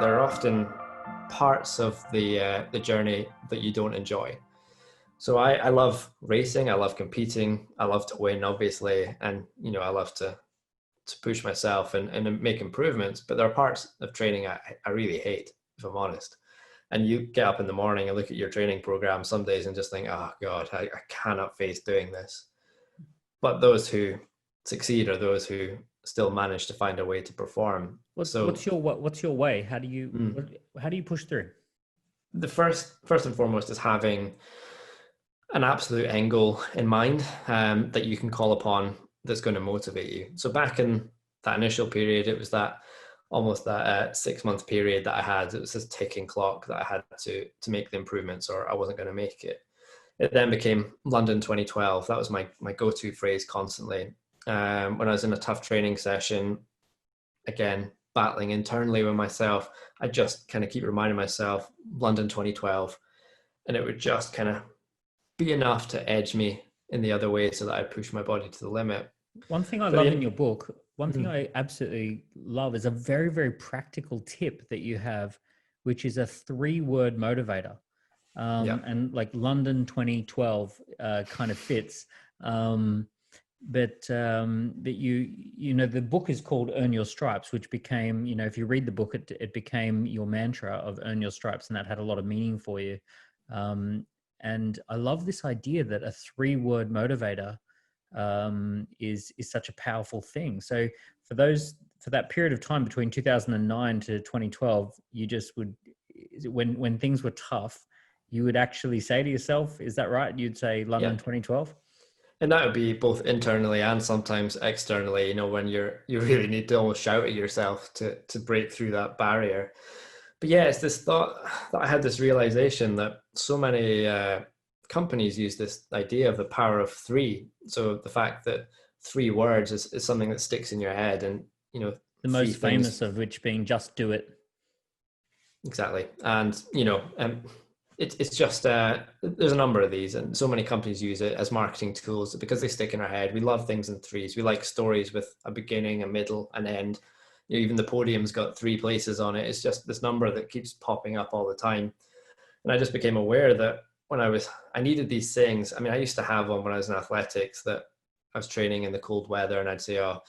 there are often parts of the journey that you don't enjoy. So I love racing. I love competing. I love to win, obviously, and I love to push myself and make improvements. But there are parts of training I really hate, if I'm honest. And you get up in the morning and look at your training program some days and just think, oh God, I cannot face doing this. But those who succeed are those who still manage to find a way to perform. What's your way? How do you push through? The first and foremost is having an absolute end goal in mind that you can call upon that's going to motivate you. So back in that initial period, it was that almost that 6-month period that I had. It was this ticking clock that I had to make the improvements or I wasn't going to make it. It then became London 2012. That was my go-to phrase constantly. When I was in a tough training session, again, battling internally with myself, I just kind of keep reminding myself, London 2012, and it would just kind of be enough to edge me in the other way so that I push my body to the limit. One thing I love in your book, one thing I absolutely love is a very, very practical tip that you have, which is a 3-word motivator. And like London 2012 kind of fits. But the book is called Earn Your Stripes, which became, if you read the book, it became your mantra of earn your stripes, and that had a lot of meaning for you. And I love this idea that a 3-word motivator is such a powerful thing. So for that period of time between 2009 to 2012, you just would, when things were tough, you would actually say to yourself, is that right? You'd say London 2012? And that would be both internally and sometimes externally, when you really need to almost shout at yourself to break through that barrier. But yeah, it's this thought that I had this realization that so many companies use this idea of the power of 3. So the fact that 3 words is something that sticks in your head, and the most famous of which being just do it. Exactly. And it's just there's a number of these, and so many companies use it as marketing tools because they stick in our head. We love things in 3s. We like stories with a beginning, a middle, an end. Even the podium's got 3 places on it. It's just this number that keeps popping up all the time. And I just became aware that when I needed these things. I mean, I used to have one when I was in athletics that I was training in the cold weather, and I'd say, oh,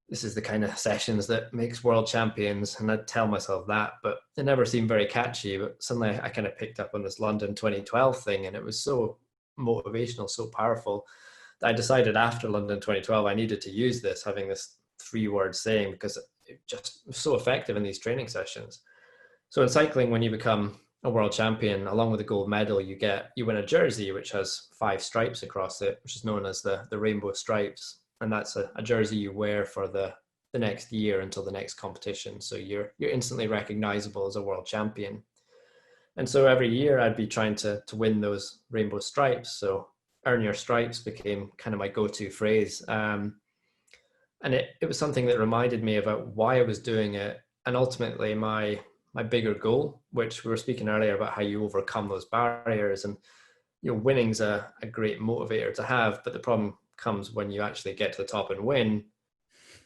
this is the kind of sessions that makes world champions. And I'd tell myself that, but it never seemed very catchy. But suddenly I kind of picked up on this London 2012 thing, and it was so motivational, so powerful, that I decided after London 2012, I needed to use this, having this 3-word saying, because it just was so effective in these training sessions. So in cycling, when you become a world champion, along with a gold medal, you win a jersey, which has 5 stripes across it, which is known as the rainbow stripes. And that's a jersey you wear for the next year until the next competition. So you're instantly recognizable as a world champion. And so every year I'd be trying to win those rainbow stripes. So earn your stripes became kind of my go-to phrase. And it was something that reminded me about why I was doing it. And ultimately my bigger goal, which we were speaking earlier about how you overcome those barriers, and winning's a great motivator to have, but the problem comes when you actually get to the top and win.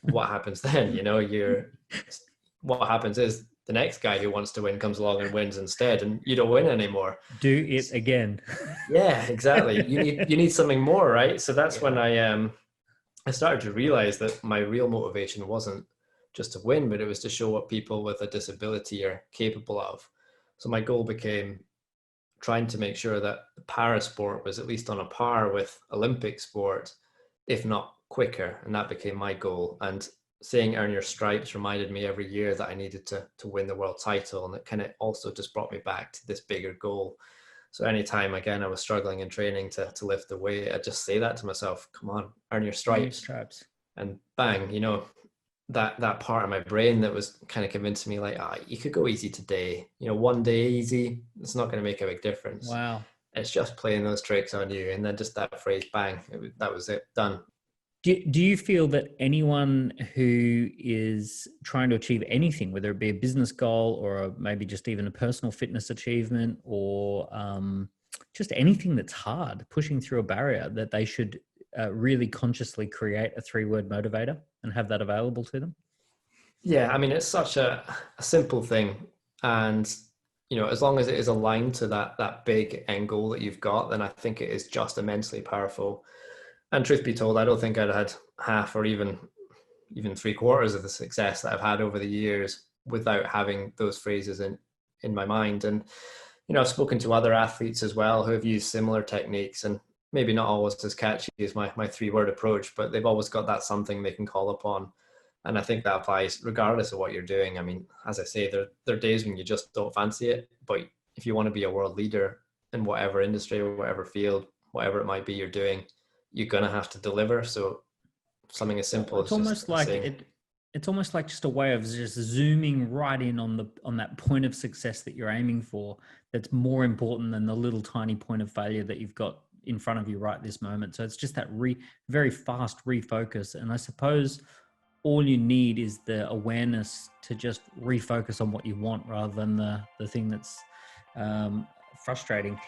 What happens then? What happens is the next guy who wants to win comes along and wins instead, and you don't win anymore. Do it again. Yeah, exactly. You need something more, right? So that's when I started to realize that my real motivation wasn't just to win, but it was to show what people with a disability are capable of. So my goal became trying to make sure that the para sport was at least on a par with Olympic sport, if not quicker. And that became my goal. And saying earn your stripes reminded me every year that I needed to win the world title. And it kind of also just brought me back to this bigger goal. So anytime, again, I was struggling in training to lift the weight, I'd just say that to myself, come on, earn your stripes. And bang, that part of my brain that was kind of convincing me like, you could go easy today, one day easy, it's not going to make a big difference. Wow. It's just playing those tricks on you. And then just that phrase, bang, that was it, done. Do you feel that anyone who is trying to achieve anything, whether it be a business goal or maybe just even a personal fitness achievement or just anything that's hard, pushing through a barrier, that they should really consciously create a 3-word motivator and have that available to them? Yeah, I mean, it's such a simple thing. And, as long as it is aligned to that big end goal that you've got, then I think it is just immensely powerful. And truth be told, I don't think I'd had half or even three quarters of the success that I've had over the years without having those phrases in my mind. And, I've spoken to other athletes as well who have used similar techniques, and maybe not always as catchy as my 3-word approach, but they've always got that something they can call upon. And I think that applies regardless of what you're doing. I mean, as I say, there are days when you just don't fancy it, but if you want to be a world leader in whatever industry or whatever field, whatever it might be you're doing, you're going to have to deliver. So something as simple It's as almost just like saying, it's almost like just a way of just zooming right in on that point of success that you're aiming for. That's more important than the little tiny point of failure that you've got in front of you right this moment. So it's just that very fast refocus. And I suppose all you need is the awareness to just refocus on what you want rather than the thing that's frustrating.